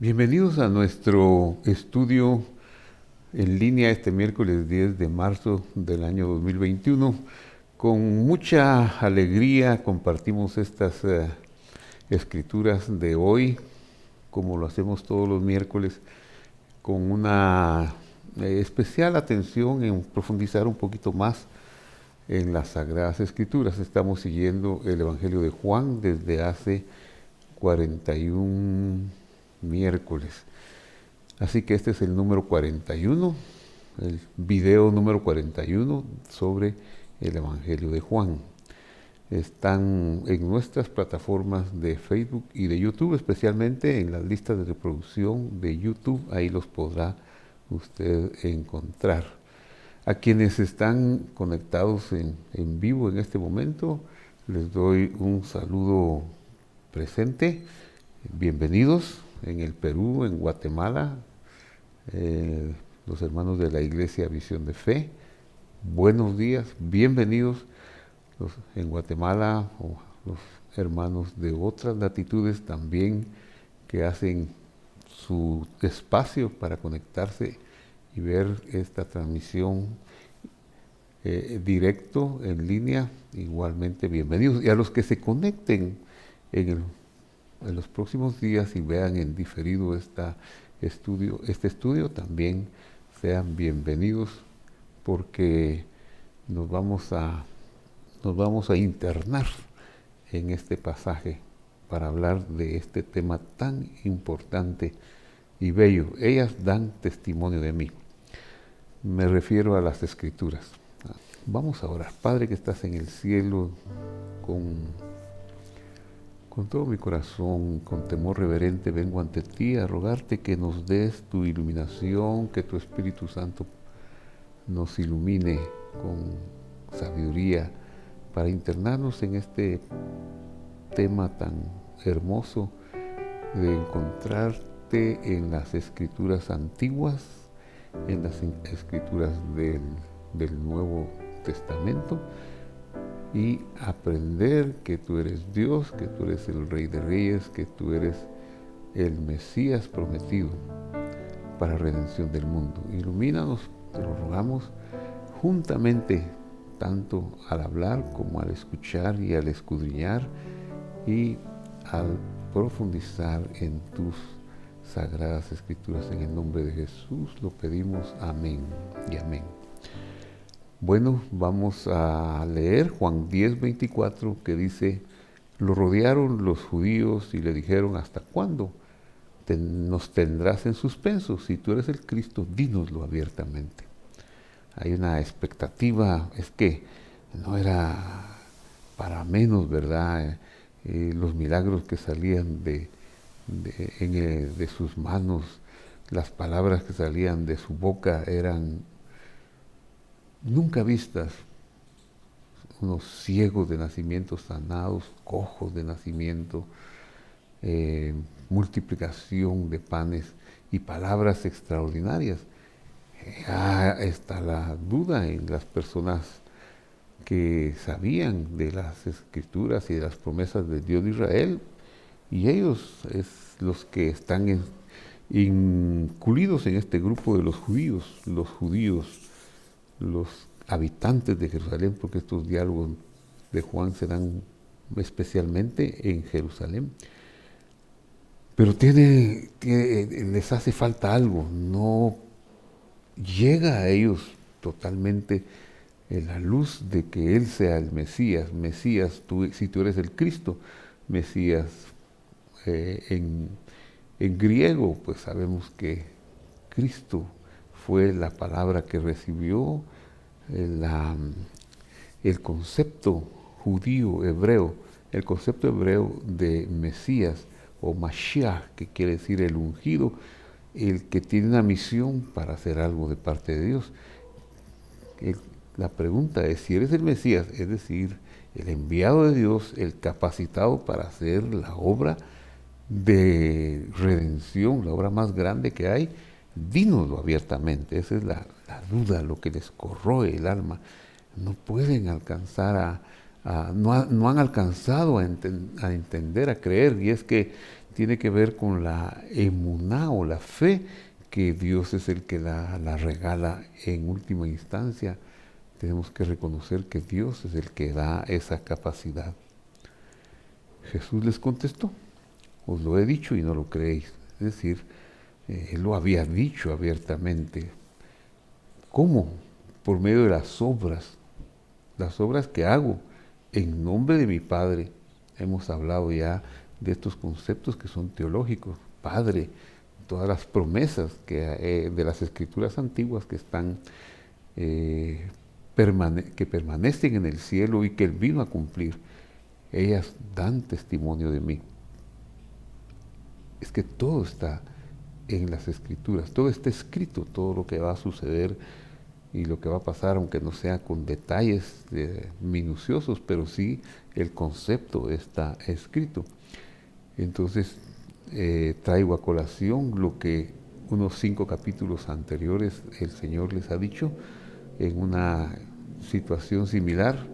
Bienvenidos a nuestro estudio en línea este miércoles 10 de marzo del año 2021. Con mucha alegría compartimos estas escrituras de hoy, como lo hacemos todos los miércoles, con una especial atención en profundizar un poquito más en las Sagradas Escrituras. Estamos siguiendo el Evangelio de Juan desde hace 41 miércoles. Así que este es el número 41, el video número 41 sobre el Evangelio de Juan. Están en nuestras plataformas de Facebook y de YouTube, especialmente en las listas de reproducción de YouTube. Ahí los podrá usted encontrar. A quienes están conectados en vivo en este momento, les doy un saludo presente. Bienvenidos en el Perú, en Guatemala, los hermanos de la Iglesia Visión de Fe. Buenos días, bienvenidos en Guatemala, o los hermanos de otras latitudes también que hacen su espacio para conectarse y ver esta transmisión directo en línea. Igualmente bienvenidos, y a los que se conecten en los próximos días y vean en diferido este estudio, también sean bienvenidos, porque nos vamos a internar en este pasaje para hablar de este tema tan importante y bello. Ellas dan testimonio de mí. Me refiero a las Escrituras. Vamos a orar. Padre que estás en el cielo, con todo mi corazón, con temor reverente, vengo ante ti a rogarte que nos des tu iluminación, que tu Espíritu Santo nos ilumine con sabiduría para internarnos en este tema tan hermoso de encontrarte en las Escrituras antiguas, en las Escrituras del Nuevo Testamento, y aprender que tú eres Dios, que tú eres el Rey de Reyes, que tú eres el Mesías prometido para redención del mundo. Ilumínanos, te lo rogamos, juntamente, tanto al hablar como al escuchar y al escudriñar y al profundizar en tus sagradas Escrituras. En el nombre de Jesús lo pedimos, amén y amén. Bueno, vamos a leer Juan 10:24, que dice: lo rodearon los judíos y le dijeron: ¿hasta cuándo nos tendrás en suspenso? Si tú eres el Cristo, dínoslo abiertamente. Hay una expectativa, es que no era para menos, ¿verdad? Los milagros que salían de sus manos, las palabras que salían de su boca eran nunca vistas. Unos ciegos de nacimiento sanados, cojos de nacimiento, multiplicación de panes y palabras extraordinarias. Está la duda en las personas que sabían de las Escrituras y de las promesas del Dios de Israel, y ellos es los que están incluidos en este grupo de los judíos, los habitantes de Jerusalén, porque estos diálogos de Juan se dan especialmente en Jerusalén. Pero les hace falta algo, no llega a ellos totalmente la luz de que Él sea el Mesías. Mesías, si tú eres el Cristo. Mesías, en griego, pues sabemos que Cristo fue la palabra que recibió el concepto judío hebreo, el concepto hebreo de Mesías o Mashiach, que quiere decir el ungido, el que tiene una misión para hacer algo de parte de Dios. La pregunta es si eres el Mesías, es decir, el enviado de Dios, el capacitado para hacer la obra de redención, la obra más grande que hay, dínoslo abiertamente. Esa es la duda, lo que les corroe el alma. No pueden alcanzar no han alcanzado a entender, a creer, y es que tiene que ver con la emuná o la fe que Dios es el que la regala en última instancia. Tenemos que reconocer que Dios es el que da esa capacidad. Jesús les contestó: os lo he dicho y no lo creéis. Es decir, Él lo había dicho abiertamente. ¿Cómo? Por medio de las obras que hago en nombre de mi Padre. Hemos hablado ya de estos conceptos que son teológicos. Padre, todas las promesas de las escrituras antiguas que están que permanecen en el cielo y que Él vino a cumplir, ellas dan testimonio de mí. Es que todo está en las escrituras, todo está escrito, todo lo que va a suceder y lo que va a pasar, aunque no sea con detalles minuciosos, pero sí el concepto está escrito. Entonces traigo a colación lo que unos 5 capítulos anteriores el Señor les ha dicho en una situación similar.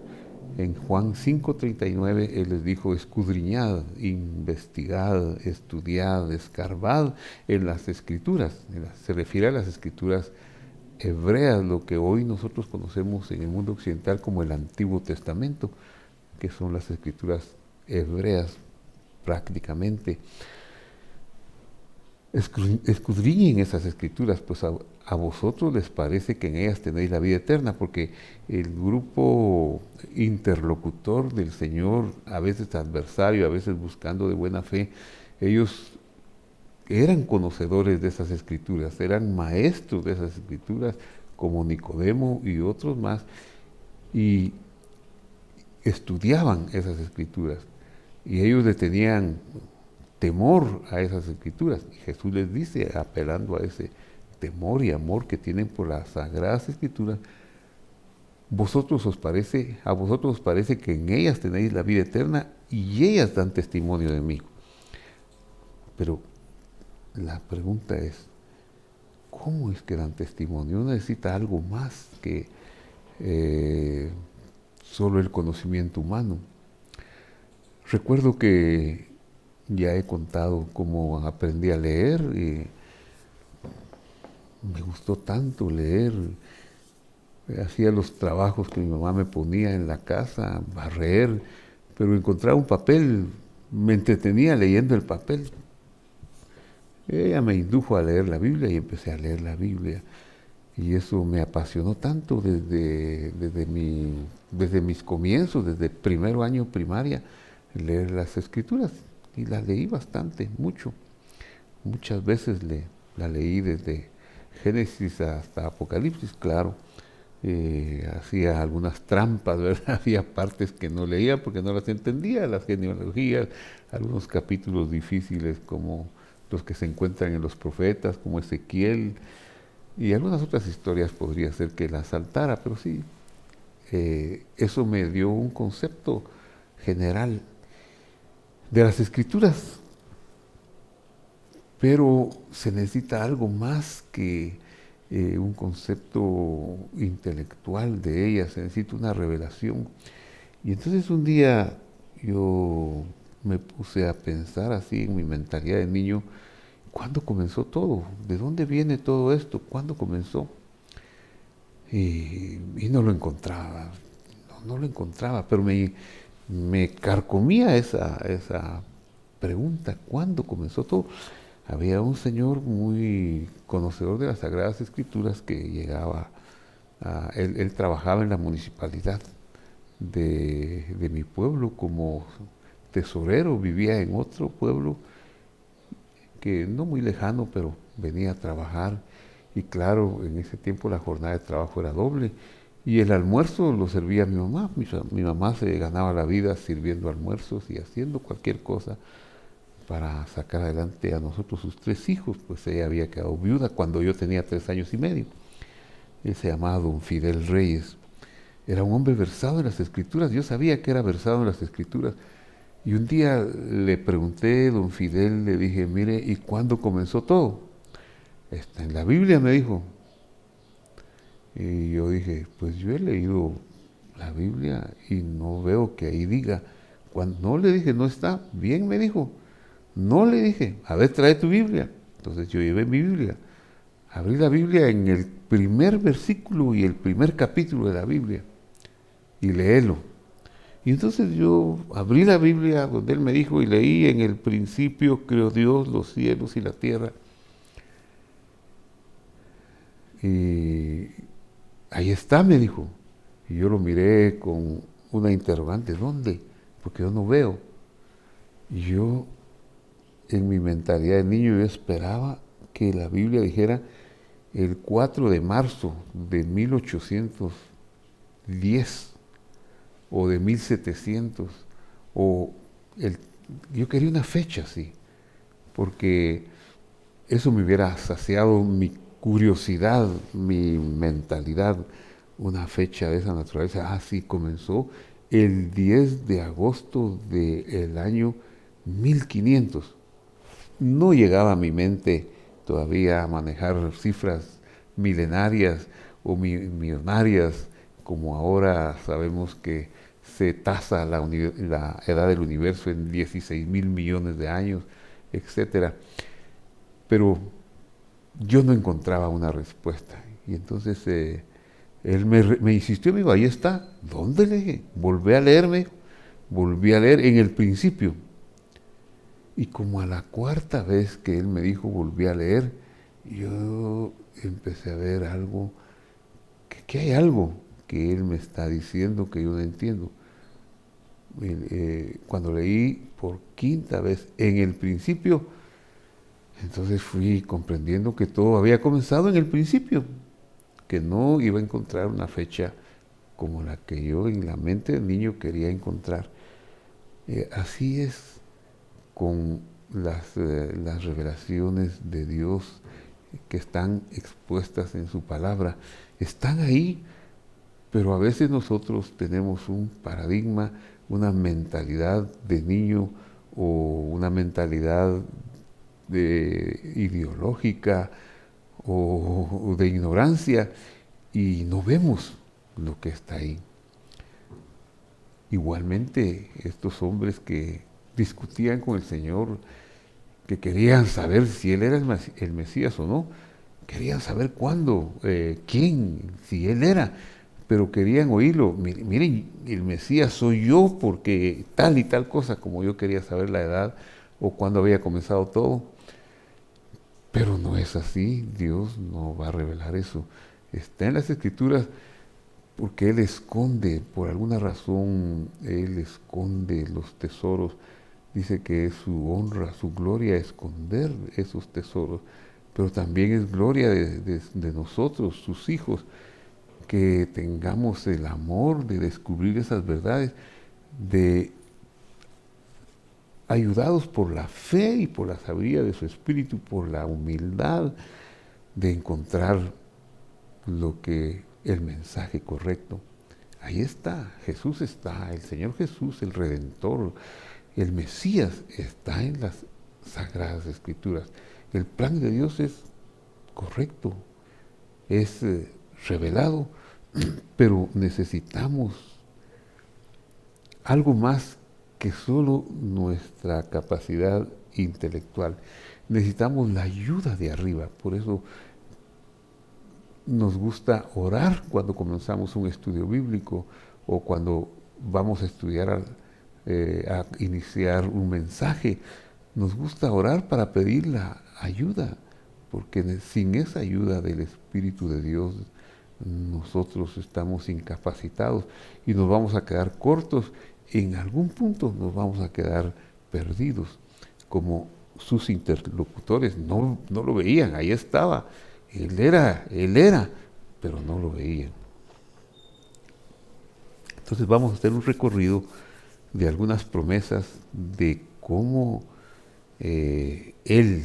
En Juan 5:39 Él les dijo: escudriñad, investigad, estudiad, escarbad en las escrituras. Se refiere a las escrituras hebreas, lo que hoy nosotros conocemos en el mundo occidental como el Antiguo Testamento, que son las escrituras hebreas prácticamente. Escudriñen esas escrituras, pues a vosotros les parece que en ellas tenéis la vida eterna, porque el grupo interlocutor del Señor, a veces adversario, a veces buscando de buena fe, ellos eran conocedores de esas escrituras, eran maestros de esas escrituras, como Nicodemo y otros más, y estudiaban esas escrituras, y ellos le tenían temor a esas escrituras. Y Jesús les dice, apelando a ese temor y amor que tienen por las sagradas escrituras: a vosotros os parece que en ellas tenéis la vida eterna y ellas dan testimonio de mí. Pero la pregunta es, ¿cómo es que dan testimonio? Uno necesita algo más que solo el conocimiento humano. Recuerdo que ya he contado cómo aprendí a leer y me gustó tanto leer. Hacía los trabajos que mi mamá me ponía en la casa, barrer, pero encontraba un papel, me entretenía leyendo el papel. Ella me indujo a leer la Biblia y empecé a leer la Biblia. Y eso me apasionó tanto desde mis comienzos, desde primer año primaria, leer las escrituras. Y la leí bastante, mucho. Muchas veces la leí desde Génesis hasta Apocalipsis, claro. Hacía algunas trampas, ¿verdad? Había partes que no leía porque no las entendía, las genealogías, algunos capítulos difíciles como los que se encuentran en los profetas, como Ezequiel, y algunas otras historias podría ser que las saltara, pero sí, eso me dio un concepto general de las escrituras. Pero se necesita algo más que un concepto intelectual de ellas, se necesita una revelación. Y entonces un día yo me puse a pensar así en mi mentalidad de niño: ¿cuándo comenzó todo? ¿De dónde viene todo esto? ¿Cuándo comenzó? Y no lo encontraba, no lo encontraba, pero me carcomía esa pregunta: ¿cuándo comenzó todo? Había un señor muy conocedor de las Sagradas Escrituras que llegaba, él trabajaba en la municipalidad de mi pueblo como tesorero, vivía en otro pueblo que no muy lejano, pero venía a trabajar. Y claro, en ese tiempo la jornada de trabajo era doble. Y el almuerzo lo servía mi mamá. Mi mamá se ganaba la vida sirviendo almuerzos y haciendo cualquier cosa para sacar adelante a nosotros, sus 3 hijos, pues ella había quedado viuda cuando yo tenía 3 años y medio. Él se llamaba don Fidel Reyes. Era un hombre versado en las escrituras, yo sabía que era versado en las escrituras. Y un día le pregunté, don Fidel, le dije: mire, ¿y cuándo comenzó todo? Está en la Biblia, me dijo. Y yo dije: pues yo he leído la Biblia y no veo que ahí diga. Cuando no le dije, no está, bien me dijo. No le dije, a ver, trae tu Biblia. Entonces yo llevé mi Biblia. Abrí la Biblia en el primer versículo y el primer capítulo de la Biblia y léelo. Y entonces yo abrí la Biblia donde él me dijo y leí: en el principio creó Dios los cielos y la tierra. Y ahí está, me dijo. Y yo lo miré con una interrogante: ¿dónde? Porque yo no veo. Y yo, en mi mentalidad de niño, yo esperaba que la Biblia dijera el 4 de marzo de 1810 o de 1700, o yo quería una fecha así, porque eso me hubiera saciado mi curiosidad, mi mentalidad. Una fecha de esa naturaleza. Ah, sí, comenzó el 10 de agosto del año 1500. No llegaba a mi mente todavía a manejar cifras milenarias o millonarias, como ahora sabemos que se tasa la edad del universo en 16.000 millones de años, etcétera. Pero yo no encontraba una respuesta. Y entonces él me insistió, me dijo: ahí está. ¿Dónde? Le dije. Volví a leerme, volví a leer en el principio. Y como a la cuarta vez que él me dijo, volví a leer, yo empecé a ver algo, que hay algo que él me está diciendo que yo no entiendo. Cuando leí por quinta vez en el principio, entonces fui comprendiendo que todo había comenzado en el principio, que no iba a encontrar una fecha como la que yo en la mente del niño quería encontrar. Así es con las revelaciones de Dios que están expuestas en su palabra. Están ahí, pero a veces nosotros tenemos un paradigma, una mentalidad de niño o una mentalidad ideológica o de ignorancia, y no vemos lo que está ahí. Igualmente, estos hombres que discutían con el Señor, que querían saber si Él era el Mesías o no, querían saber cuándo, quién, si Él era, pero querían oírlo. Miren, el Mesías soy yo porque tal y tal cosa, como yo quería saber la edad o cuándo había comenzado todo. Pero no es así, Dios no va a revelar eso. Está en las Escrituras porque Él esconde, por alguna razón, Él esconde los tesoros. Dice que es su honra, su gloria esconder esos tesoros, pero también es gloria de nosotros, sus hijos, que tengamos el amor de descubrir esas verdades, de ayudados por la fe y por la sabiduría de su espíritu, por la humildad de encontrar lo que el mensaje correcto. Ahí está, Jesús está, el Señor Jesús, el Redentor, el Mesías está en las Sagradas Escrituras. El plan de Dios es correcto, es revelado, pero necesitamos algo más que solo nuestra capacidad intelectual. Necesitamos la ayuda de arriba. Por eso nos gusta orar cuando comenzamos un estudio bíblico o cuando vamos a estudiar, a iniciar un mensaje. Nos gusta orar para pedir la ayuda, porque sin esa ayuda del Espíritu de Dios nosotros estamos incapacitados y nos vamos a quedar cortos. En algún punto nos vamos a quedar perdidos, como sus interlocutores no lo veían. Ahí estaba, él era, pero no lo veían. Entonces vamos a hacer un recorrido de algunas promesas de cómo Él, el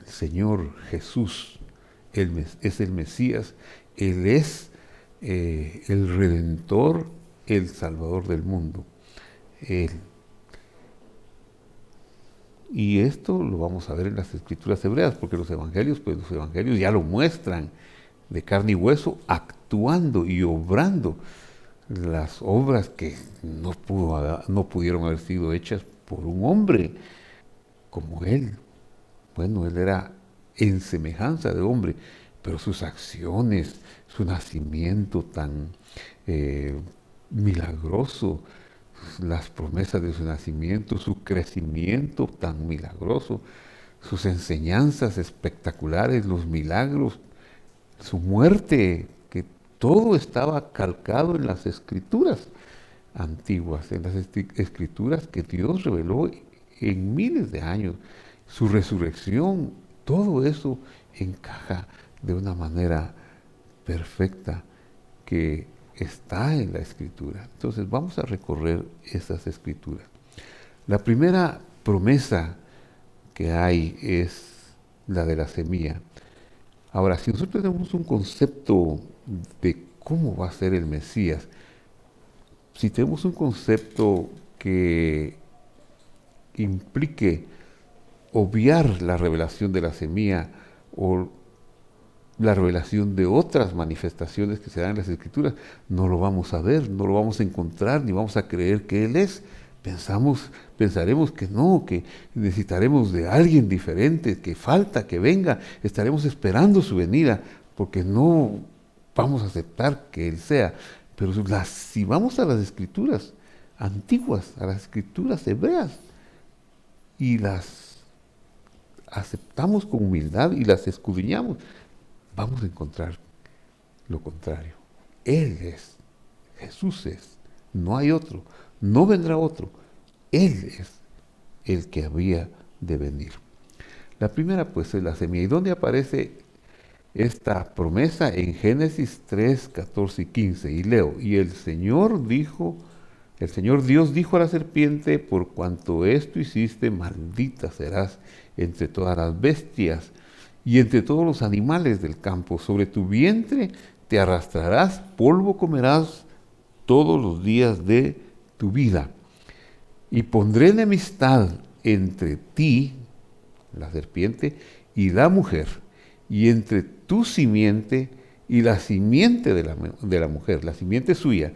Señor Jesús, es el Mesías, Él es el Redentor, el Salvador del mundo. Él. Y esto lo vamos a ver en las Escrituras hebreas, porque los evangelios ya lo muestran de carne y hueso, actuando y obrando las obras que no pudieron haber sido hechas por un hombre como él. Bueno, él era en semejanza de hombre, pero sus acciones, su nacimiento tan milagroso, las promesas de su nacimiento, su crecimiento tan milagroso, sus enseñanzas espectaculares, los milagros, su muerte, que todo estaba calcado en las escrituras antiguas, en las escrituras que Dios reveló en miles de años. Su resurrección, todo eso encaja de una manera perfecta que está en la escritura. Entonces vamos a recorrer esas escrituras. La primera promesa que hay es la de la semilla. Ahora, si nosotros tenemos un concepto de cómo va a ser el Mesías, si tenemos un concepto que implique obviar la revelación de la semilla o la revelación de otras manifestaciones que se dan en las Escrituras, no lo vamos a ver, no lo vamos a encontrar, ni vamos a creer que Él es. Pensaremos que no, que necesitaremos de alguien diferente, que falta, que venga, estaremos esperando su venida, porque no vamos a aceptar que Él sea. Pero si vamos a las Escrituras antiguas, a las Escrituras hebreas, y las aceptamos con humildad y las escudriñamos, vamos a encontrar lo contrario. Él es, Jesús es, no hay otro, no vendrá otro. Él es el que había de venir. La primera pues es la semilla. ¿Y dónde aparece esta promesa? En Génesis 3, 14 y 15. Y leo, y el Señor Dios dijo a la serpiente, por cuanto esto hiciste, maldita serás entre todas las bestias y entre todos los animales del campo. Sobre tu vientre te arrastrarás, polvo comerás todos los días de tu vida. Y pondré enemistad entre ti, la serpiente, y la mujer, y entre tu simiente y la simiente de la mujer, la simiente suya.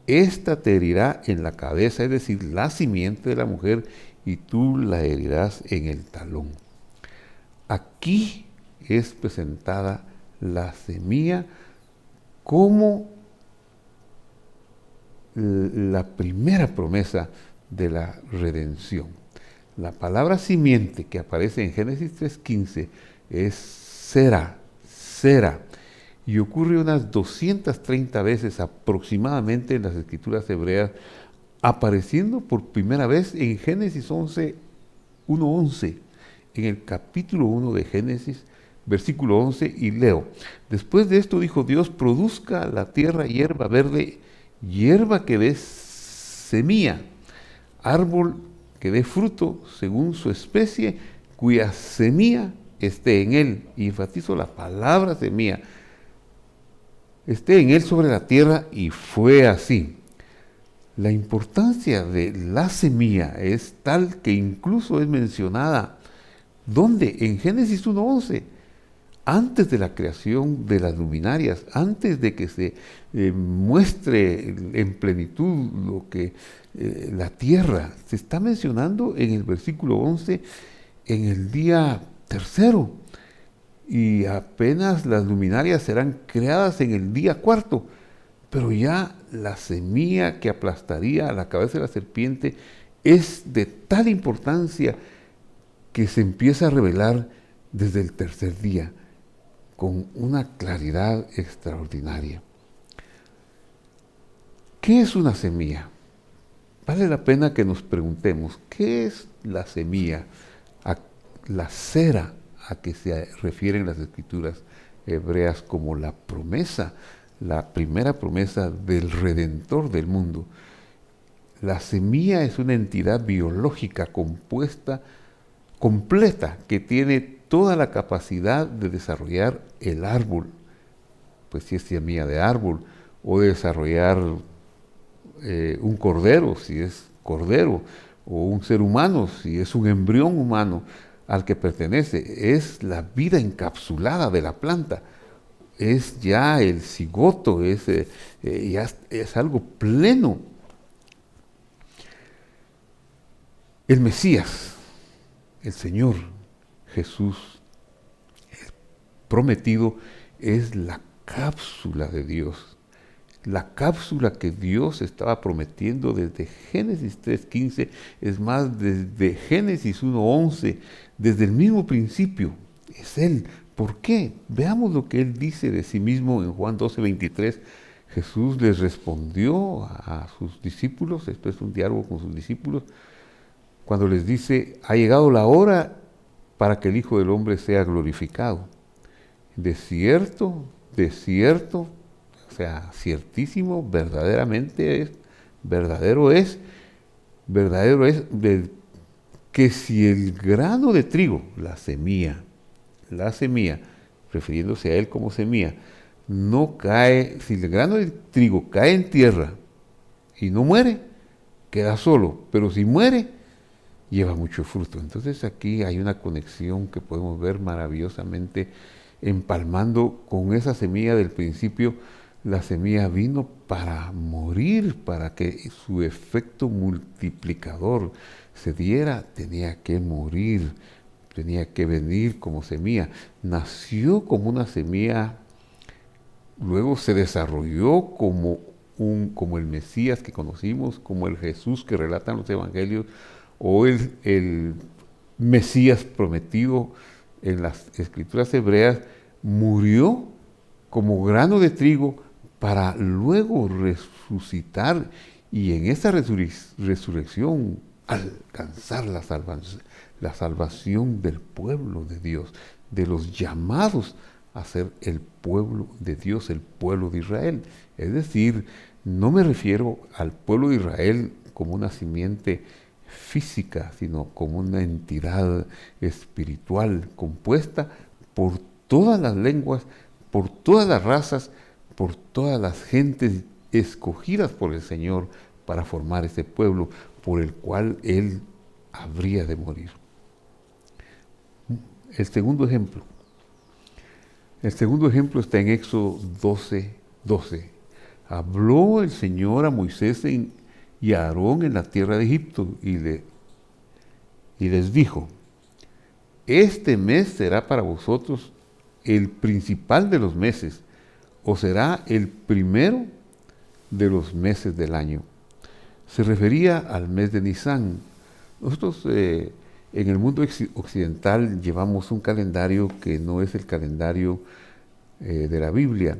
Esta te herirá en la cabeza, es decir, la simiente de la mujer, y tú la herirás en el talón. Aquí es presentada la semilla como la primera promesa de la redención. La palabra simiente que aparece en Génesis 3:15 es sera, y ocurre unas 230 veces aproximadamente en las escrituras hebreas, apareciendo por primera vez en Génesis 1:11, en el capítulo 1 de Génesis, versículo 11, y leo: después de esto dijo Dios, produzca la tierra hierba verde, hierba que dé semilla, árbol que dé fruto según su especie, cuya semilla esté en él. Y enfatizo la palabra semilla. Esté en él sobre la tierra, y fue así. La importancia de la semilla es tal que incluso es mencionada, ¿dónde? En Génesis 1:11, antes de la creación de las luminarias, antes de que se muestre en plenitud lo que la tierra, se está mencionando en el versículo 11, en el día tercero, y apenas las luminarias serán creadas en el día cuarto, pero ya la semilla que aplastaría a la cabeza de la serpiente es de tal importancia que se empieza a revelar desde el tercer día con una claridad extraordinaria. ¿Qué es una semilla? Vale la pena que nos preguntemos, ¿qué es la semilla? La cera a que se refieren las escrituras hebreas como la promesa, la primera promesa del Redentor del mundo. La semilla es una entidad biológica compuesta, completa, que tiene toda la capacidad de desarrollar el árbol, pues si es semilla de árbol, o de desarrollar un cordero, si es cordero, o un ser humano, si es un embrión humano al que pertenece. Es la vida encapsulada de la planta. es ya el cigoto, ya es algo pleno. El Mesías, el Señor Jesús prometido, es la cápsula de Dios. La cápsula que Dios estaba prometiendo desde Génesis 3:15, es más, desde Génesis 1:11, desde el mismo principio. Es Él. ¿Por qué? Veamos lo que Él dice de sí mismo en Juan 12:23. Jesús les respondió a sus discípulos, esto es un diálogo con sus discípulos, cuando les dice: ha llegado la hora para que el Hijo del Hombre sea glorificado. De cierto, o sea, ciertísimo, verdadero es, que si el grano de trigo, la semilla, refiriéndose a él como semilla, no cae, si el grano de trigo cae en tierra y no muere, queda solo, pero si muere, lleva mucho fruto. Entonces aquí hay una conexión que podemos ver maravillosamente empalmando con esa semilla del principio. La semilla vino para morir, para que su efecto multiplicador se diera, tenía que morir, tenía que venir como semilla. Nació como una semilla, luego se desarrolló como el Mesías que conocimos, como el Jesús que relatan los evangelios, o el Mesías prometido en las escrituras hebreas. Murió como grano de trigo para luego resucitar y en esa resurrección alcanzar la salvación del pueblo de Dios, de los llamados a ser el pueblo de Dios, el pueblo de Israel. Es decir, no me refiero al pueblo de Israel como una simiente física, sino como una entidad espiritual compuesta por todas las lenguas, por todas las razas, por todas las gentes escogidas por el Señor para formar ese pueblo por el cual Él habría de morir. El segundo ejemplo está en Éxodo 12:12. Habló el Señor a Moisés y a Aarón en la tierra de Egipto y les dijo: este mes será para vosotros el principal de los meses, o será el primero de los meses del año. Se refería al mes de Nisán. Nosotros en el mundo occidental llevamos un calendario que no es el calendario de la Biblia.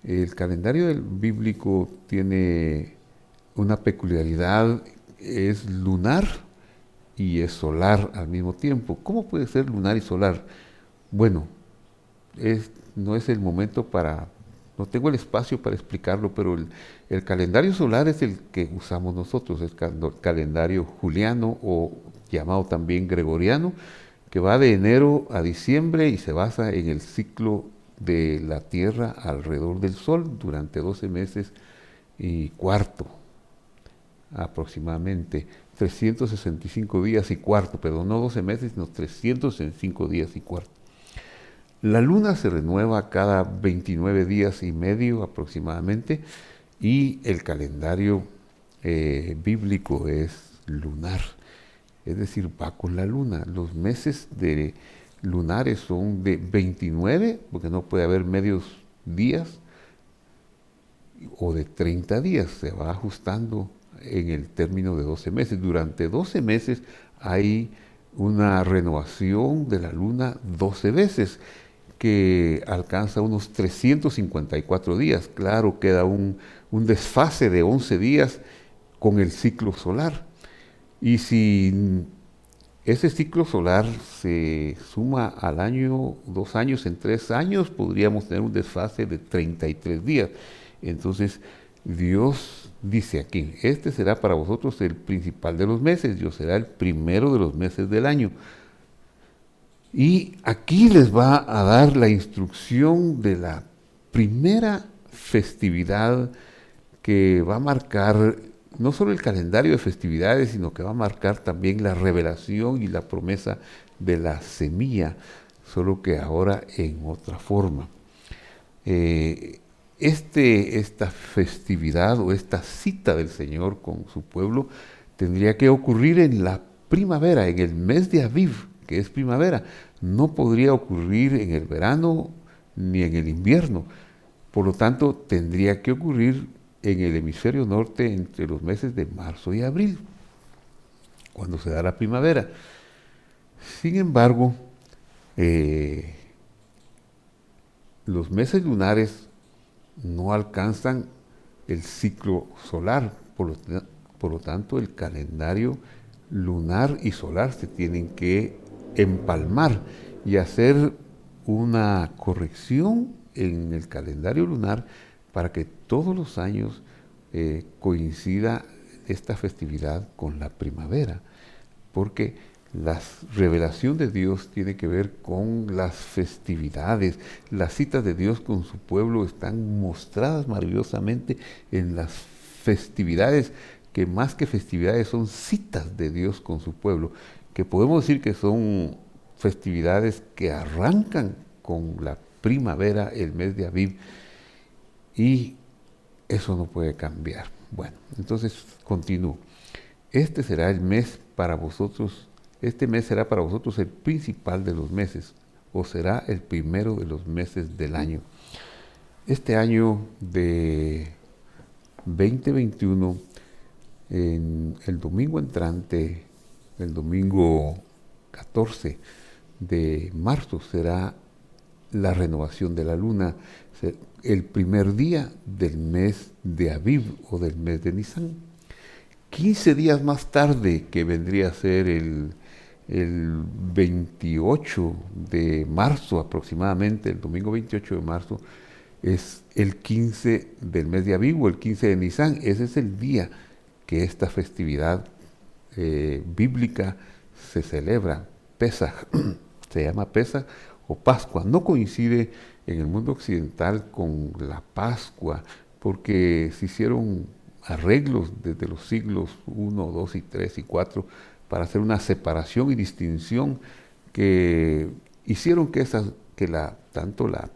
El calendario bíblico tiene una peculiaridad, es lunar y es solar al mismo tiempo. ¿Cómo puede ser lunar y solar? Bueno, no es el momento no tengo el espacio para explicarlo, pero el calendario solar es el que usamos nosotros, el calendario juliano o llamado también gregoriano, que va de enero a diciembre y se basa en el ciclo de la Tierra alrededor del Sol durante 12 meses y cuarto, aproximadamente 365 días y cuarto, pero no 12 meses, sino 365 días y cuarto. La luna se renueva cada 29 días y medio aproximadamente y el calendario bíblico es lunar, es decir, va con la luna. Los meses lunares son de 29, porque no puede haber medios días, o de 30 días, se va ajustando en el término de 12 meses. Durante 12 meses hay una renovación de la luna 12 veces, que alcanza unos 354 días. Claro, queda un desfase de 11 días con el ciclo solar. Y si ese ciclo solar se suma al año, 2 años, en 3 años, podríamos tener un desfase de 33 días. Entonces, Dios dice aquí: este será para vosotros el principal de los meses, Dios será el primero de los meses del año. Y aquí les va a dar la instrucción de la primera festividad que va a marcar no solo el calendario de festividades, sino que va a marcar también la revelación y la promesa de la semilla, solo que ahora en otra forma. eh, esta festividad o esta cita del Señor con su pueblo tendría que ocurrir en la primavera, en el mes de Aviv, que es primavera. No podría ocurrir en el verano ni en el invierno. Por lo tanto, tendría que ocurrir en el hemisferio norte entre los meses de marzo y abril, cuando se da la primavera. Sin embargo, eh, los meses lunares no alcanzan el ciclo solar, por lo tanto el calendario lunar y solar se tienen que empalmar y hacer una corrección en el calendario lunar para que todos los años coincida esta festividad con la primavera, porque la revelación de Dios tiene que ver con las festividades. Las citas de Dios con su pueblo están mostradas maravillosamente en las festividades, que más que festividades son citas de Dios con su pueblo, que podemos decir que son festividades que arrancan con la primavera, el mes de Aviv, y eso no puede cambiar. Bueno, entonces continúo. Este será el mes para vosotros. Este mes será para vosotros el principal de los meses, o será el primero de los meses del año. Este año de 2021, en el domingo entrante, el domingo 14 de marzo, será la renovación de la luna, el primer día del mes de Aviv o del mes de Nisan. 15 días más tarde, que vendría a ser el 28 de marzo aproximadamente, el domingo 28 de marzo, es el 15 del mes de Aviv o el 15 de Nisan. Ese es el día que esta festividad bíblica se celebra. Pesaj, se llama Pesaj o Pascua. No coincide en el mundo occidental con la Pascua, porque se hicieron arreglos desde los siglos I, II y III y IV para hacer una separación y distinción que hicieron que tanto la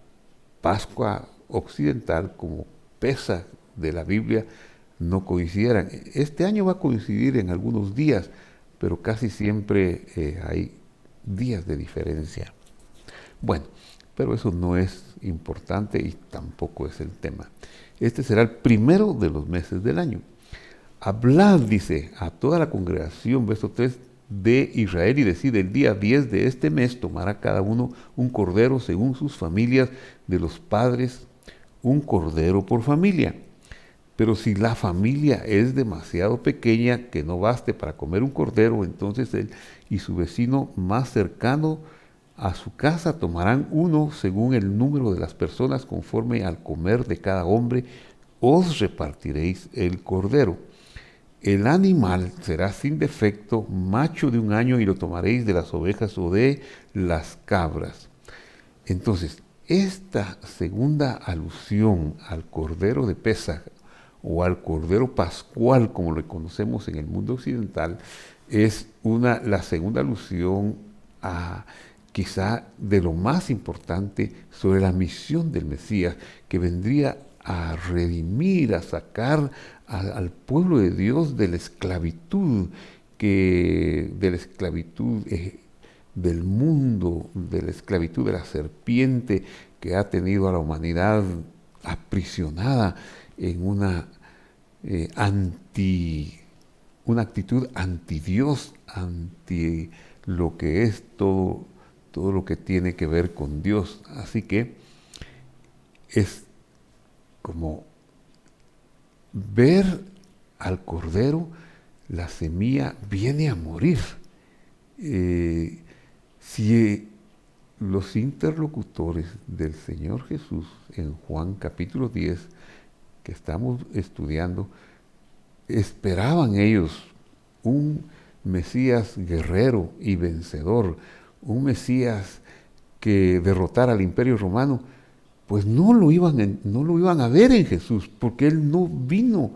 Pascua occidental como Pesaj de la Biblia no coincidieran. Este año va a coincidir en algunos días, pero casi siempre hay días de diferencia. Bueno, pero eso no es importante y tampoco es el tema. Este será el primero de los meses del año. Hablad, dice, a toda la congregación, verso 3, de Israel, y decid: el día 10 de este mes tomará cada uno un cordero según sus familias de los padres, un cordero por familia. Pero si la familia es demasiado pequeña que no baste para comer un cordero, entonces él y su vecino más cercano a su casa tomarán uno según el número de las personas, conforme al comer de cada hombre, os repartiréis el cordero. El animal será sin defecto, macho de un año, y lo tomaréis de las ovejas o de las cabras. Entonces, esta segunda alusión al cordero de Pesaj o al cordero pascual, como lo conocemos en el mundo occidental, es la segunda alusión a quizá de lo más importante sobre la misión del Mesías, que vendría a redimir, a sacar al pueblo de Dios de la esclavitud, del mundo, de la esclavitud de la serpiente que ha tenido a la humanidad aprisionada en una actitud anti Dios, anti lo que es todo lo que tiene que ver con Dios. Así que es como ver al Cordero, la semilla viene a morir. Si los interlocutores del Señor Jesús en Juan capítulo 10, que estamos estudiando, esperaban ellos un Mesías guerrero y vencedor, un Mesías que derrotara al Imperio Romano, pues no lo iban a ver en Jesús, porque Él no vino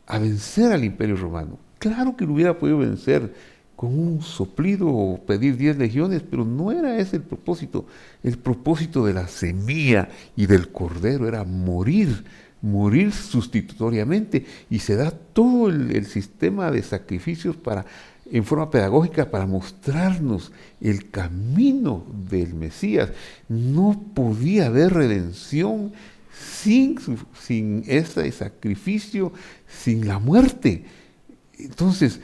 a vencer al Imperio Romano. Claro que lo hubiera podido vencer con un soplido o pedir 10 legiones, pero no era ese el propósito. El propósito de la semilla y del cordero era morir, morir sustitutoriamente, y se da todo el sistema de sacrificios para, en forma pedagógica, para mostrarnos el camino del Mesías. No podía haber redención sin ese sacrificio, sin la muerte. Entonces,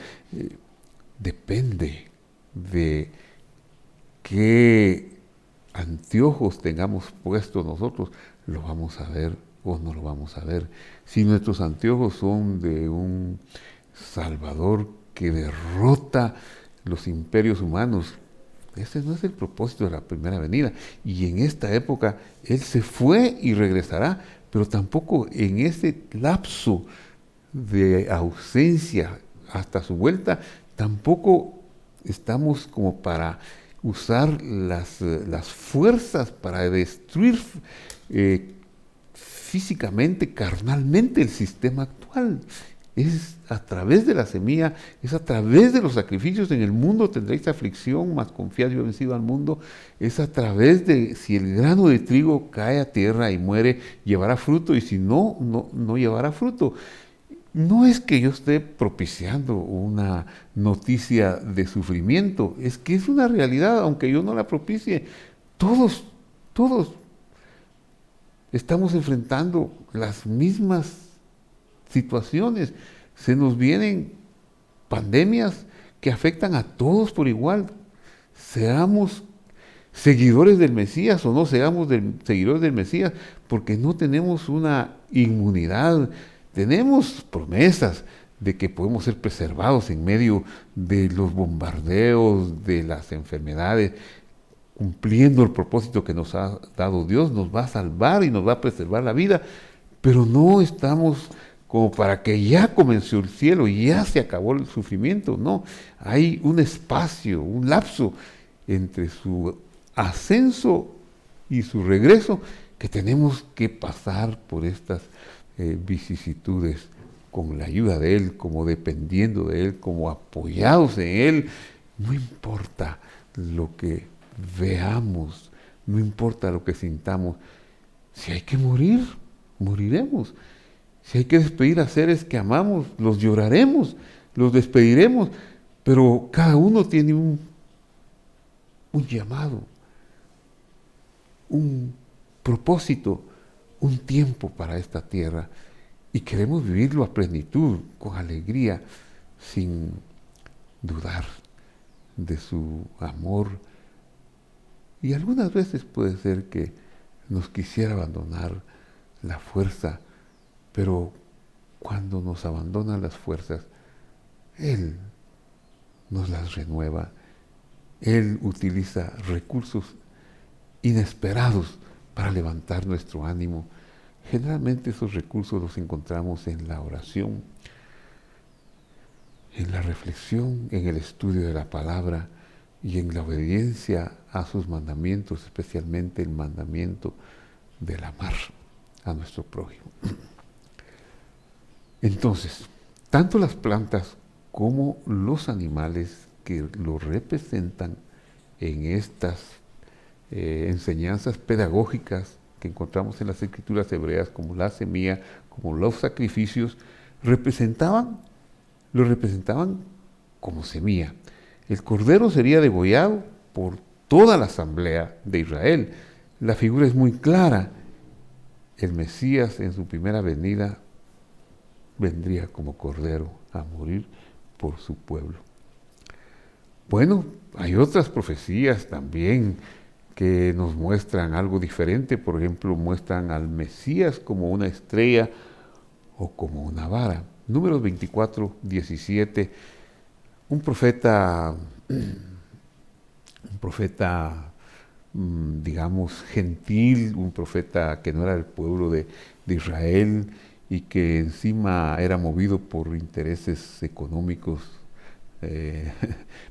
depende de qué anteojos tengamos puestos nosotros, lo vamos a ver o no lo vamos a ver. Si nuestros anteojos son de un Salvador que derrota los imperios humanos, ese no es el propósito de la primera venida. Y en esta época Él se fue y regresará, pero tampoco en ese lapso de ausencia hasta su vuelta, tampoco estamos como para usar las fuerzas para destruir físicamente, carnalmente el sistema actual. Es a través de la semilla, es a través de los sacrificios. En el mundo tendréis aflicción, mas confiad, yo he vencido al mundo. Es a través de, si el grano de trigo cae a tierra y muere, llevará fruto, y si no, no llevará fruto. No es que yo esté propiciando una noticia de sufrimiento, es que es una realidad, aunque yo no la propicie. Todos estamos enfrentando las mismas situaciones. Se nos vienen pandemias que afectan a todos por igual. Seamos seguidores del Mesías o no seamos seguidores del Mesías, porque no tenemos una inmunidad. Tenemos promesas de que podemos ser preservados en medio de los bombardeos, de las enfermedades, cumpliendo el propósito que nos ha dado Dios. Nos va a salvar y nos va a preservar la vida, pero no estamos como para que ya comenzó el cielo y ya se acabó el sufrimiento. No, hay un espacio, un lapso entre su ascenso y su regreso, que tenemos que pasar por estas vicisitudes con la ayuda de Él, como dependiendo de Él, como apoyados en Él. No importa lo que veamos, no importa lo que sintamos. Si hay que morir, moriremos. Si hay que despedir a seres que amamos, los lloraremos, los despediremos, pero cada uno tiene un llamado, un propósito, un tiempo para esta tierra, y queremos vivirlo a plenitud, con alegría, sin dudar de su amor. Y algunas veces puede ser que nos quisiera abandonar la fuerza, pero cuando nos abandonan las fuerzas, Él nos las renueva. Él utiliza recursos inesperados para levantar nuestro ánimo. Generalmente esos recursos los encontramos en la oración, en la reflexión, en el estudio de la palabra y en la obediencia a sus mandamientos, especialmente el mandamiento del amar a nuestro prójimo. Entonces, tanto las plantas como los animales que lo representan en estas enseñanzas pedagógicas que encontramos en las escrituras hebreas, como la semilla, como los sacrificios, lo representaban como semilla. El cordero sería degollado por toda la asamblea de Israel. La figura es muy clara. El Mesías en su primera venida vendría como cordero a morir por su pueblo. Bueno, hay otras profecías también que nos muestran algo diferente. Por ejemplo, muestran al Mesías como una estrella o como una vara. Números 24, 17, un profeta, digamos, gentil, un profeta que no era del pueblo de Israel y que encima era movido por intereses económicos,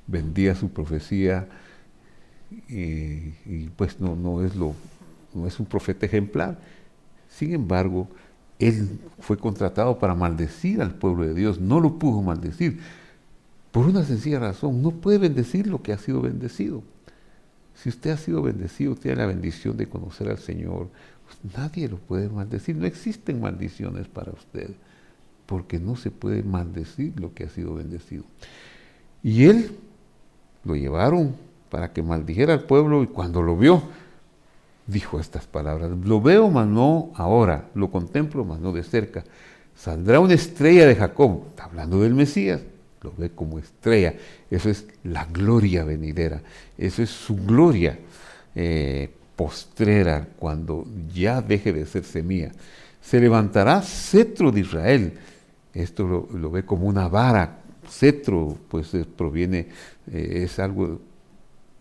vendía su profecía y pues no es un profeta ejemplar. Sin embargo, él fue contratado para maldecir al pueblo de Dios, no lo pudo maldecir. Por una sencilla razón, no puede bendecir lo que ha sido bendecido. Si usted ha sido bendecido, tiene la bendición de conocer al Señor, pues nadie lo puede maldecir. No existen maldiciones para usted, porque no se puede maldecir lo que ha sido bendecido. Y él lo llevaron para que maldijera al pueblo, y cuando lo vio, dijo estas palabras: lo veo, mas no ahora, lo contemplo, mas no de cerca. Saldrá una estrella de Jacob, está hablando del Mesías, lo ve como estrella. Eso es la gloria venidera, eso es su gloria postrera, cuando ya deje de ser semilla. Se levantará cetro de Israel. Esto lo ve como una vara. Cetro, pues proviene, es algo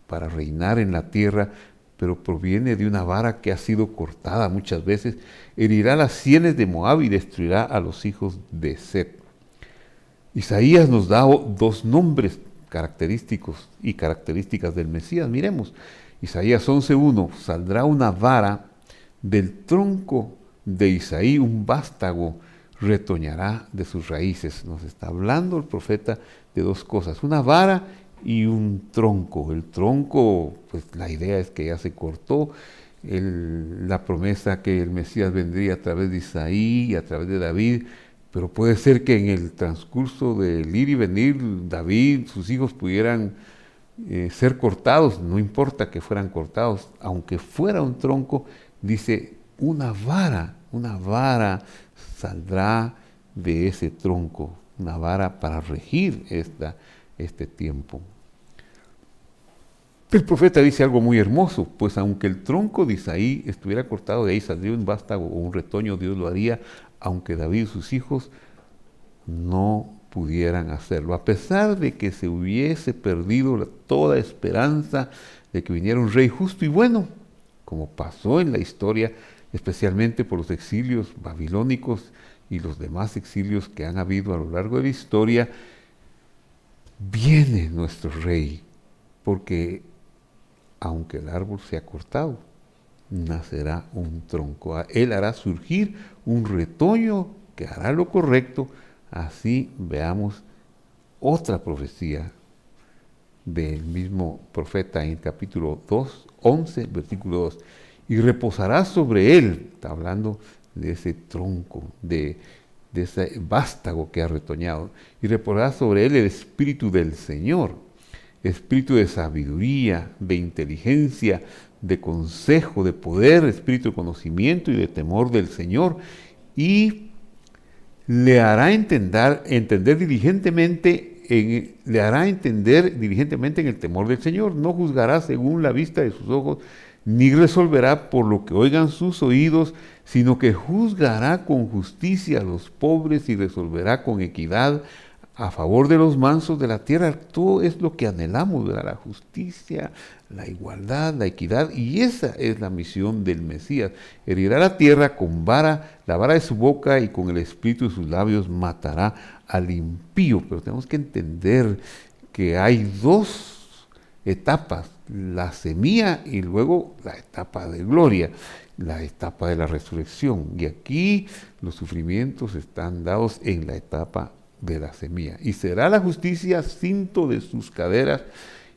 para reinar en la tierra, pero proviene de una vara que ha sido cortada muchas veces. Herirá las sienes de Moab y destruirá a los hijos de Set. Isaías nos da dos nombres característicos y características del Mesías. Miremos, Isaías 11:1, saldrá una vara del tronco de Isaí, un vástago retoñará de sus raíces. Nos está hablando el profeta de dos cosas, una vara y un tronco. El tronco, pues la idea es que ya se cortó. La promesa que el Mesías vendría a través de Isaí y a través de David, pero puede ser que en el transcurso del ir y venir, David, sus hijos pudieran ser cortados. No importa que fueran cortados, aunque fuera un tronco, dice una vara saldrá de ese tronco, una vara para regir este tiempo. El profeta dice algo muy hermoso: pues aunque el tronco de Isaí estuviera cortado, de ahí saldría un vástago o un retoño, Dios lo haría, aunque David y sus hijos no pudieran hacerlo. A pesar de que se hubiese perdido toda esperanza de que viniera un rey justo y bueno, como pasó en la historia, especialmente por los exilios babilónicos y los demás exilios que han habido a lo largo de la historia, viene nuestro rey, porque aunque el árbol sea cortado, nacerá un tronco. Él hará surgir un retoño que hará lo correcto. Así veamos otra profecía del mismo profeta en el capítulo 11, versículo 2. Y reposará sobre él, está hablando de ese tronco, de ese vástago que ha retoñado, y reposará sobre él el espíritu del Señor, espíritu de sabiduría, de inteligencia, de consejo, de poder, espíritu de conocimiento y de temor del Señor, y le hará entender diligentemente en el temor del Señor. No juzgará según la vista de sus ojos, ni resolverá por lo que oigan sus oídos, sino que juzgará con justicia a los pobres y resolverá con equidad a favor de los mansos de la tierra. Todo es lo que anhelamos, ¿verdad? La justicia, la igualdad, la equidad, y esa es la misión del Mesías. Herirá la tierra con vara, la vara de su boca, y con el espíritu de sus labios matará al impío. Pero tenemos que entender que hay dos etapas: la semilla y luego la etapa de gloria, la etapa de la resurrección. Y aquí los sufrimientos están dados en la etapa de la semilla. Y será la justicia cinto de sus caderas,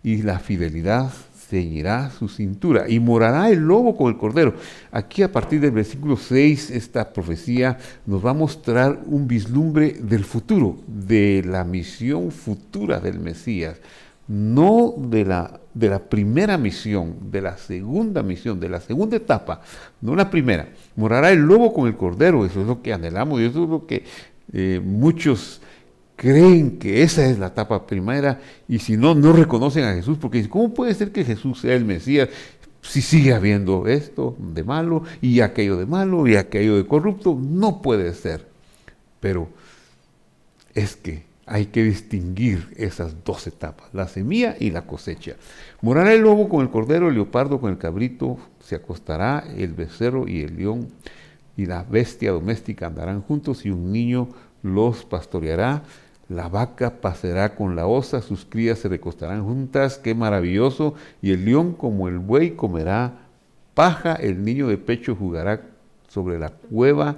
y la fidelidad ceñirá su cintura, y morará el lobo con el cordero. Aquí, a partir del versículo 6, esta profecía nos va a mostrar un vislumbre del futuro, de la misión futura del Mesías. No de la primera misión, de la segunda misión, de la segunda etapa, no la primera. Morará el lobo con el cordero. Eso es lo que anhelamos, y eso es lo que muchos creen que esa es la etapa primera, y si no, no reconocen a Jesús, porque dicen: ¿cómo puede ser que Jesús sea el Mesías si sigue habiendo esto de malo, y aquello de malo, y aquello de corrupto? No puede ser. Pero es que hay que distinguir esas dos etapas, la semilla y la cosecha. Morará el lobo con el cordero, el leopardo con el cabrito, se acostará el becerro y el león, y la bestia doméstica andarán juntos, y un niño los pastoreará. La vaca pasará con la osa, sus crías se recostarán juntas. ¡Qué maravilloso! Y el león como el buey comerá paja, el niño de pecho jugará sobre la cueva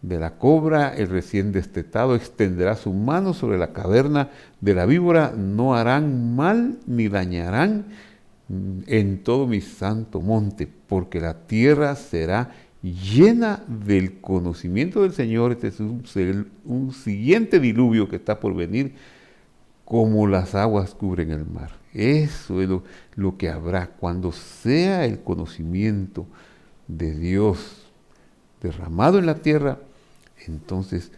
de la cobra, el recién destetado extenderá su mano sobre la caverna de la víbora, no harán mal ni dañarán en todo mi santo monte, porque la tierra será llena del conocimiento del Señor. Este es un siguiente diluvio que está por venir, como las aguas cubren el mar. Eso es lo que habrá cuando sea el conocimiento de Dios derramado en la tierra. Entonces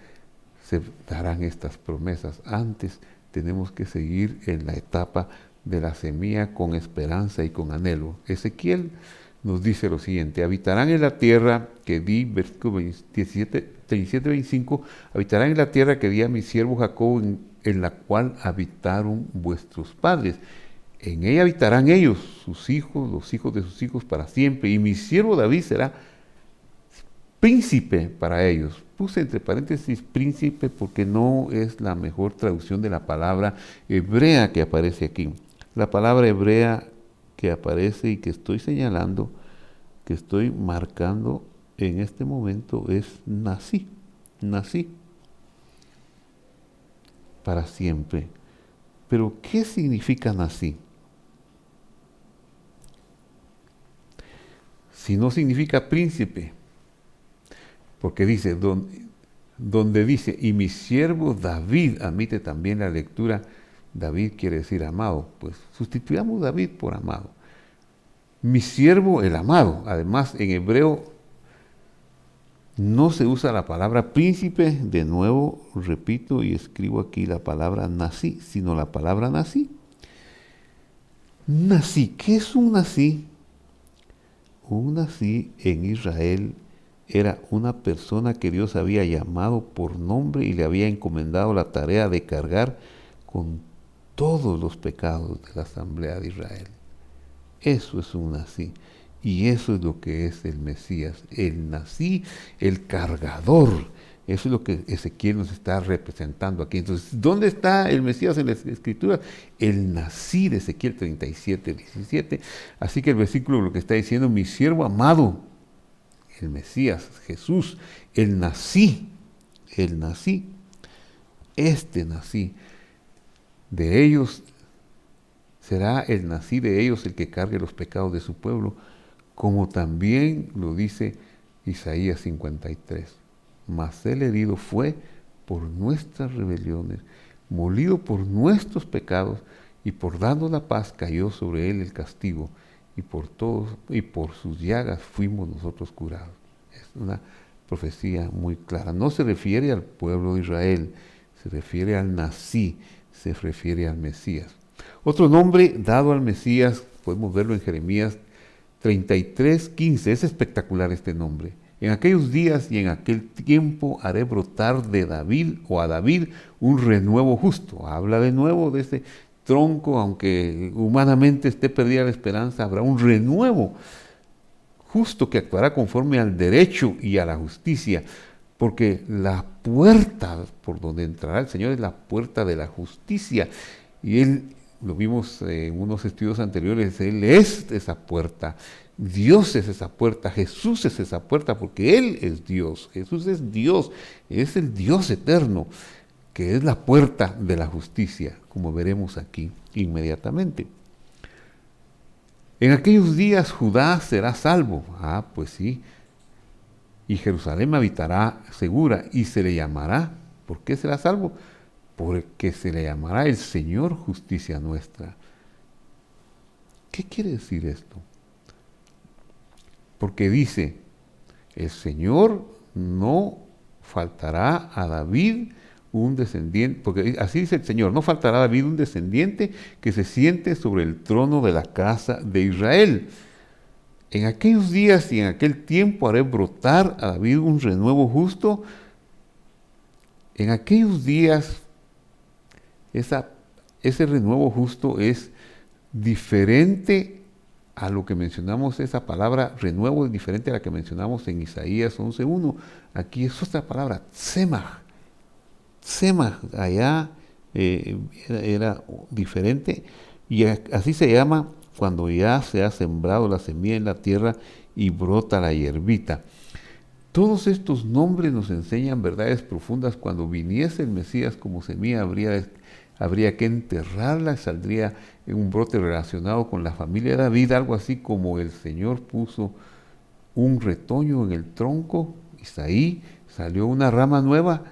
se darán estas promesas. Antes tenemos que seguir en la etapa de la semilla con esperanza y con anhelo. Ezequiel nos dice lo siguiente: habitarán en la tierra que di, versículo 37-25, habitarán en la tierra que di a mi siervo Jacob, en la cual habitaron vuestros padres. En ella habitarán ellos, sus hijos, los hijos de sus hijos para siempre, y mi siervo David será príncipe para ellos. Puse entre paréntesis príncipe porque no es la mejor traducción de la palabra hebrea que aparece aquí. La palabra hebrea que aparece y que estoy señalando, que estoy marcando en este momento, es nací, para siempre. Pero ¿qué significa nací? Si no significa príncipe, porque dice, donde dice, y mi siervo David, admite también la lectura, David quiere decir amado, pues sustituyamos David por amado. Mi siervo el amado. Además, en hebreo no se usa la palabra príncipe, de nuevo repito y escribo aquí la palabra nací, sino la palabra nací. Nací, ¿qué es un nací? Un nací en Israel era una persona que Dios había llamado por nombre y le había encomendado la tarea de cargar con todos los pecados de la asamblea de Israel. Eso es un nací. Y eso es lo que es el Mesías, el nací, el cargador. Eso es lo que Ezequiel nos está representando aquí. Entonces, ¿dónde está el Mesías en las Escrituras? El nací de Ezequiel 37:17. Así que el versículo lo que está diciendo, mi siervo amado, el Mesías, Jesús, el nací, este nací. De ellos será el nací de ellos el que cargue los pecados de su pueblo, como también lo dice Isaías 53. Mas él herido fue por nuestras rebeliones, molido por nuestros pecados, y por darnos la paz cayó sobre él el castigo, y por sus llagas fuimos nosotros curados. Es una profecía muy clara. No se refiere al pueblo de Israel, se refiere al nací, se refiere al Mesías. Otro nombre dado al Mesías, podemos verlo en Jeremías 33:15. Es espectacular este nombre. En aquellos días y en aquel tiempo haré brotar de David o a David un renuevo justo. Habla de nuevo de ese tronco, aunque humanamente esté perdida la esperanza, habrá un renuevo justo que actuará conforme al derecho y a la justicia, porque la puerta por donde entrará el Señor es la puerta de la justicia. Y Él, lo vimos en unos estudios anteriores, Él es esa puerta. Dios es esa puerta, Jesús es esa puerta, porque Él es Dios. Jesús es Dios, es el Dios eterno, que es la puerta de la justicia, como veremos aquí inmediatamente. En aquellos días Judá será salvo. Ah, pues sí. Y Jerusalén habitará segura y se le llamará. ¿Por qué será salvo? Porque se le llamará el Señor justicia nuestra. ¿Qué quiere decir esto? Porque dice, el Señor no faltará a David un descendiente, porque así dice el Señor, no faltará a David un descendiente que se siente sobre el trono de la casa de Israel. En aquellos días y en aquel tiempo haré brotar a David un renuevo justo. En aquellos días, ese renuevo justo es diferente a lo que mencionamos. Esa palabra renuevo es diferente a la que mencionamos en Isaías 11:1. Aquí es otra palabra, tzemach. Tzemach allá era diferente, y así se llama cuando ya se ha sembrado la semilla en la tierra y brota la hierbita. Todos estos nombres nos enseñan verdades profundas. Cuando viniese el Mesías como semilla, habría que enterrarla, saldría en un brote relacionado con la familia de David, algo así como el Señor puso un retoño en el tronco, Isaí, salió una rama nueva,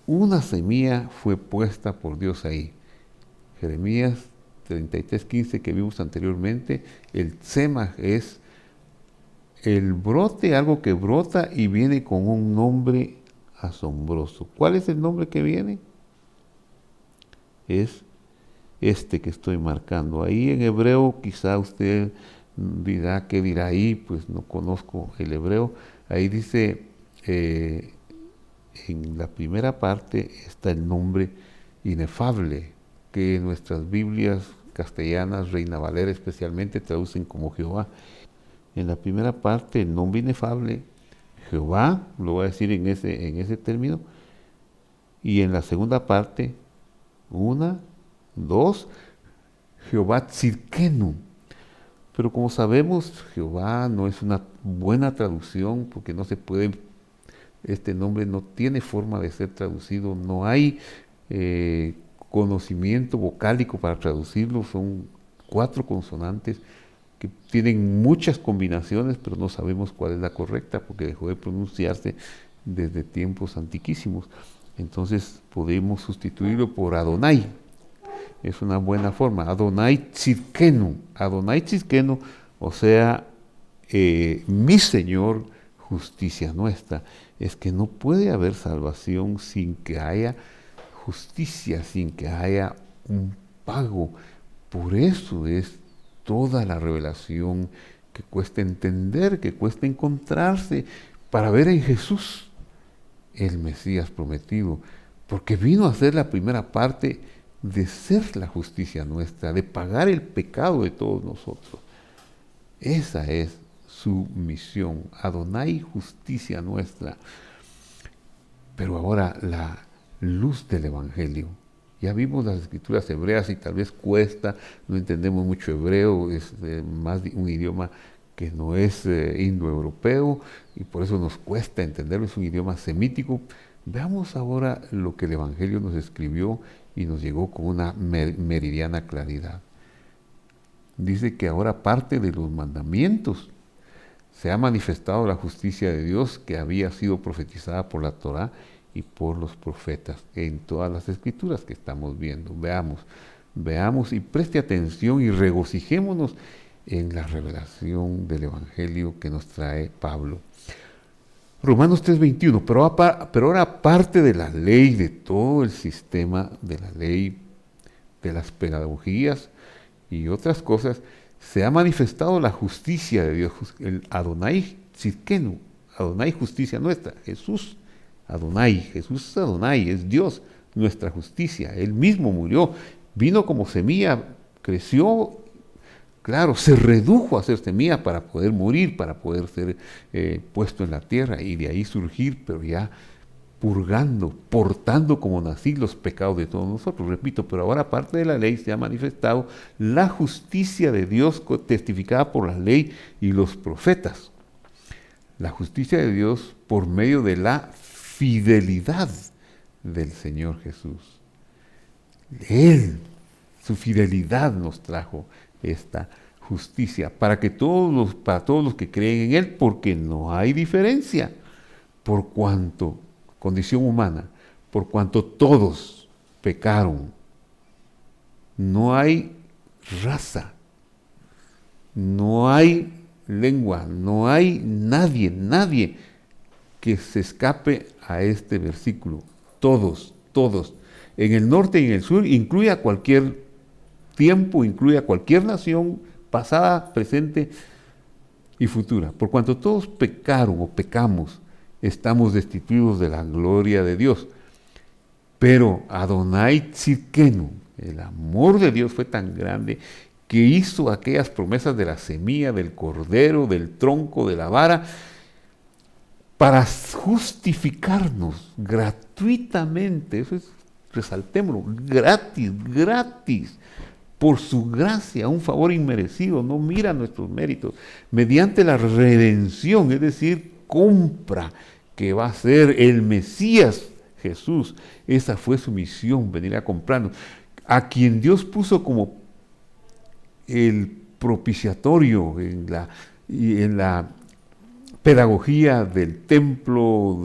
una semilla fue puesta por Dios ahí. Jeremías 33:15 que vimos anteriormente, el tzemach es el brote, algo que brota y viene con un nombre asombroso. ¿Cuál es el nombre que viene? Es este que estoy marcando. Ahí en hebreo quizá usted dirá, ¿qué dirá ahí? Pues no conozco el hebreo. Ahí dice, en la primera parte está el nombre inefable, que en nuestras Biblias castellanas, Reina Valera especialmente, traducen como Jehová. En la primera parte, el nombre inefable, Jehová, lo voy a decir en ese término, y en la segunda parte, 1, 2, Jehová Tzidkenu. Pero como sabemos, Jehová no es una buena traducción porque no se puede, este nombre no tiene forma de ser traducido, no hay conocimiento vocálico para traducirlo, son 4 consonantes que tienen muchas combinaciones, pero no sabemos cuál es la correcta porque dejó de pronunciarse desde tiempos antiquísimos. Entonces podemos sustituirlo por Adonai. Es una buena forma. Adonai Tzidkenu. Adonai Tzidkenu, o sea, mi Señor, justicia nuestra. Es que no puede haber salvación sin que haya justicia, sin que haya un pago. Por eso es toda la revelación que cuesta entender, que cuesta encontrarse, para ver en Jesús el Mesías prometido, porque vino a ser la primera parte de ser la justicia nuestra, de pagar el pecado de todos nosotros. Esa es su misión, Adonai, justicia nuestra. Pero ahora la luz del Evangelio. Ya vimos las escrituras hebreas y tal vez cuesta, no entendemos mucho hebreo, es más un idioma que no es indoeuropeo y por eso nos cuesta entenderlo, es un idioma semítico. Veamos ahora lo que el Evangelio nos escribió y nos llegó con una meridiana claridad. Dice que ahora parte de los mandamientos se ha manifestado la justicia de Dios que había sido profetizada por la Torá y por los profetas en todas las escrituras que estamos viendo. Veamos y preste atención y regocijémonos en la revelación del Evangelio que nos trae Pablo. Romanos 3:21, pero ahora aparte de la ley, de todo el sistema de la ley, de las pedagogías y otras cosas, se ha manifestado la justicia de Dios, el Adonai Tzidkenu, Adonai justicia nuestra, Jesús Adonai, es Dios, nuestra justicia. Él mismo murió, vino como semilla, creció, claro, se redujo a ser semilla para poder morir, para poder ser puesto en la tierra y de ahí surgir, pero ya purgando, portando como nací los pecados de todos nosotros. Repito, pero ahora aparte de la ley se ha manifestado la justicia de Dios testificada por la ley y los profetas. La justicia de Dios por medio de la fidelidad del Señor Jesús. Él, su fidelidad nos trajo esta justicia para todos los que creen en Él, porque no hay diferencia, por cuanto, condición humana, por cuanto todos pecaron. No hay raza, no hay lengua, no hay nadie que se escape a este versículo. Todos. En el norte y en el sur, incluye a cualquier tiempo, incluye a cualquier nación, pasada, presente y futura. Por cuanto todos pecaron o pecamos, estamos destituidos de la gloria de Dios. Pero Adonai Tzidkenu, el amor de Dios fue tan grande que hizo aquellas promesas de la semilla, del cordero, del tronco, de la vara, para justificarnos gratuitamente. Eso es, resaltémoslo, gratis, por su gracia, un favor inmerecido, no mira nuestros méritos, mediante la redención, es decir, compra, que va a ser el Mesías Jesús. Esa fue su misión, venir a comprarnos. A quien Dios puso como el propiciatorio en la pedagogía del templo,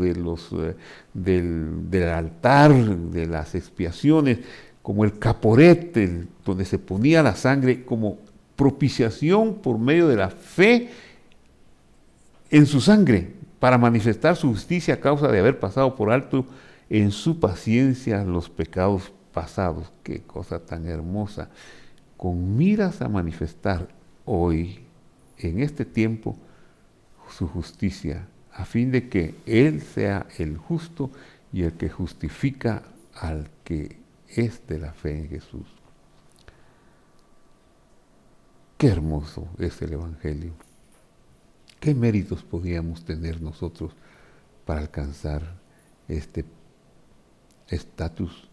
del altar, de las expiaciones, como el caporet, donde se ponía la sangre, como propiciación por medio de la fe en su sangre, para manifestar su justicia a causa de haber pasado por alto en su paciencia los pecados pasados. Qué cosa tan hermosa. Con miras a manifestar hoy, en este tiempo, su justicia, a fin de que Él sea el justo y el que justifica al que es de la fe en Jesús. Qué hermoso es el Evangelio. ¿Qué méritos podíamos tener nosotros para alcanzar este estatus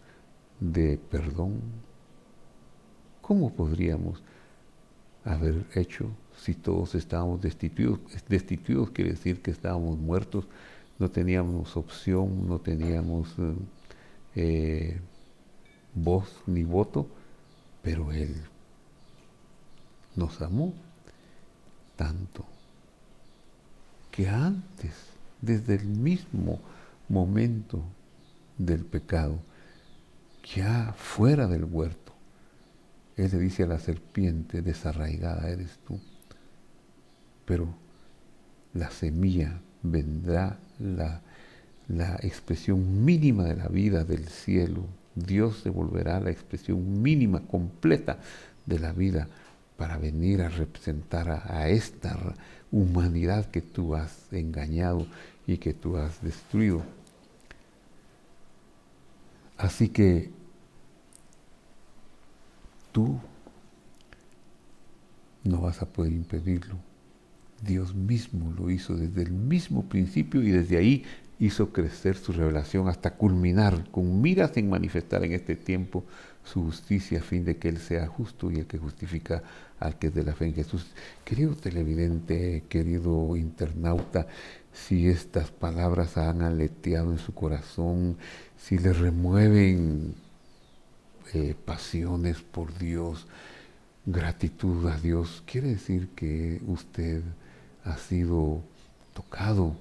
de perdón? ¿Cómo podríamos haber hecho si todos estábamos destituidos? Destituidos quiere decir que estábamos muertos, no teníamos opción, no teníamos voz ni voto, pero Él nos amó tanto que antes, desde el mismo momento del pecado, ya fuera del huerto, Él le dice a la serpiente: desarraigada eres tú, pero la semilla vendrá, la expresión mínima de la vida del cielo. Dios devolverá la expresión mínima, completa de la vida para venir a representar a esta humanidad que tú has engañado y que tú has destruido. Así que tú no vas a poder impedirlo. Dios mismo lo hizo desde el mismo principio y desde ahí hizo crecer su revelación hasta culminar con miras en manifestar en este tiempo su justicia a fin de que Él sea justo y el que justifica al que es de la fe en Jesús. Querido televidente, querido internauta, si estas palabras han aleteado en su corazón, si le remueven pasiones por Dios, gratitud a Dios, quiere decir que usted ha sido tocado,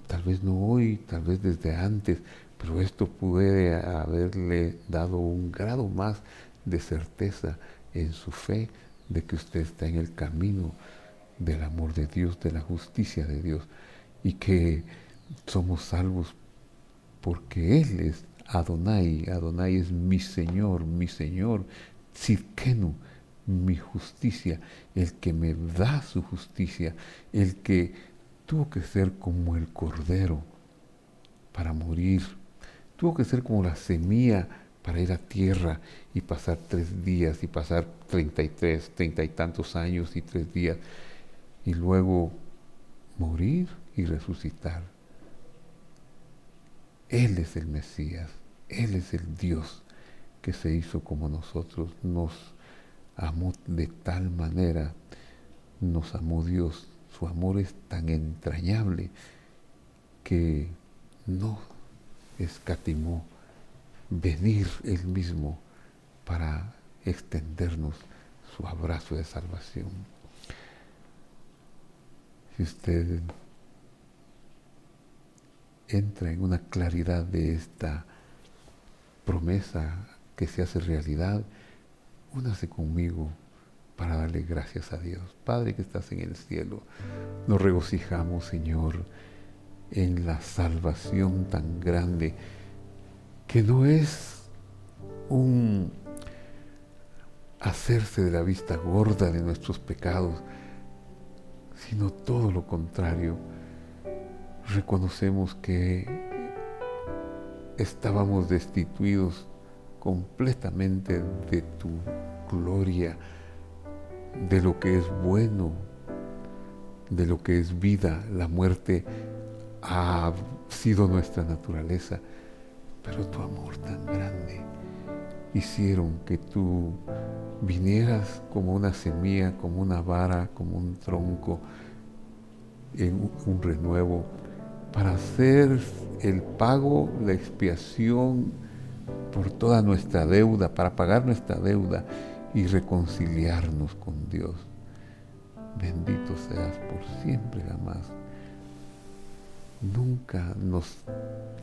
tal vez no hoy, tal vez desde antes, pero esto puede haberle dado un grado más de certeza en su fe de que usted está en el camino del amor de Dios, de la justicia de Dios, y que somos salvos porque Él es Adonai. Adonai es mi Señor, Tzidkenu, mi justicia, el que me da su justicia, el que tuvo que ser como el cordero para morir, tuvo que ser como la semilla para ir a tierra y pasar 3 días y pasar 30 y tantos años y 3 días y luego morir y resucitar. Él es el Mesías, Él es el Dios que se hizo como nosotros, nos amó de tal manera, nos amó Dios, su amor es tan entrañable que no escatimó venir Él mismo para extendernos su abrazo de salvación. Si usted entra en una claridad de esta promesa que se hace realidad, únase conmigo para darle gracias a Dios. Padre que estás en el cielo, nos regocijamos, Señor, en la salvación tan grande, que no es un hacerse de la vista gorda de nuestros pecados, sino todo lo contrario. Reconocemos que estábamos destituidos completamente de tu gloria, de lo que es bueno, de lo que es vida. La muerte ha sido nuestra naturaleza, pero tu amor tan grande hicieron que tú vinieras como una semilla, como una vara, como un tronco, en un renuevo, para hacer el pago, la expiación por toda nuestra deuda, para pagar nuestra deuda y reconciliarnos con Dios. Bendito seas por siempre, jamás. Nunca nos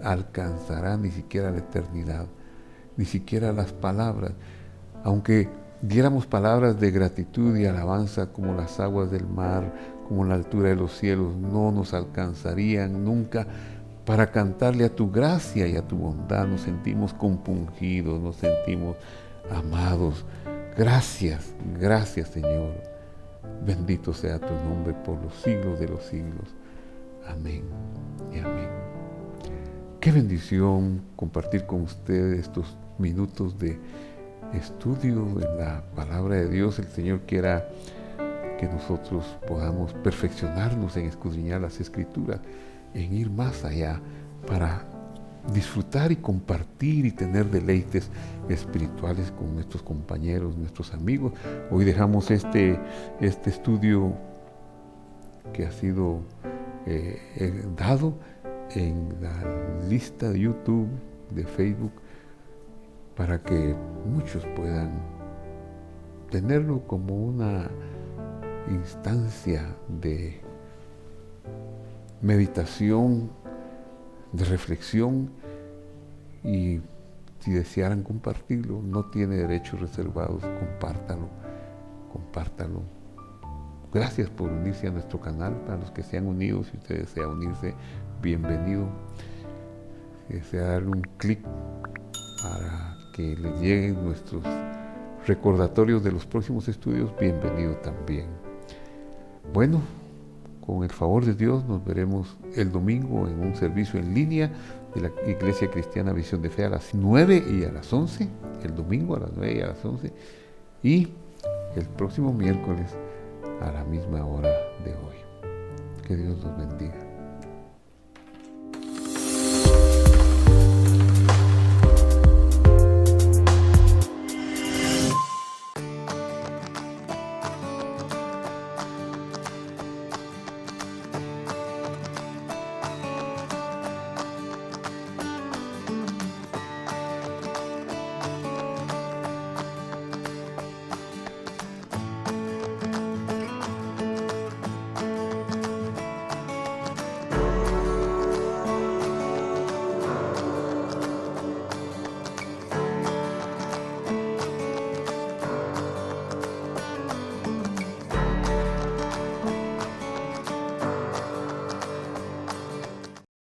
alcanzará ni siquiera la eternidad, ni siquiera las palabras. Aunque diéramos palabras de gratitud y alabanza como las aguas del mar, como la altura de los cielos, no nos alcanzarían nunca para cantarle a tu gracia y a tu bondad. Nos sentimos compungidos, nos sentimos amados. Gracias, gracias, Señor. Bendito sea tu nombre por los siglos de los siglos. Amén y amén. Qué bendición compartir con ustedes estos minutos de estudio en la palabra de Dios. El Señor quiera que nosotros podamos perfeccionarnos en escudriñar las Escrituras, en ir más allá para disfrutar y compartir y tener deleites espirituales con nuestros compañeros, nuestros amigos. Hoy dejamos este estudio que ha sido dado en la lista de YouTube, de Facebook, para que muchos puedan tenerlo como una instancia de meditación, de reflexión, y si desearan compartirlo, no tiene derechos reservados, compártalo. Gracias por unirse a nuestro canal. Para los que se han unido, si usted desea unirse, bienvenido. Si desea darle un clic para que le lleguen nuestros recordatorios de los próximos estudios, bienvenido también. Bueno, con el favor de Dios nos veremos el domingo en un servicio en línea de la Iglesia Cristiana Visión de Fe a las 9 y a las 11, el domingo a las 9 y a las 11, y el próximo miércoles a la misma hora de hoy. Que Dios los bendiga.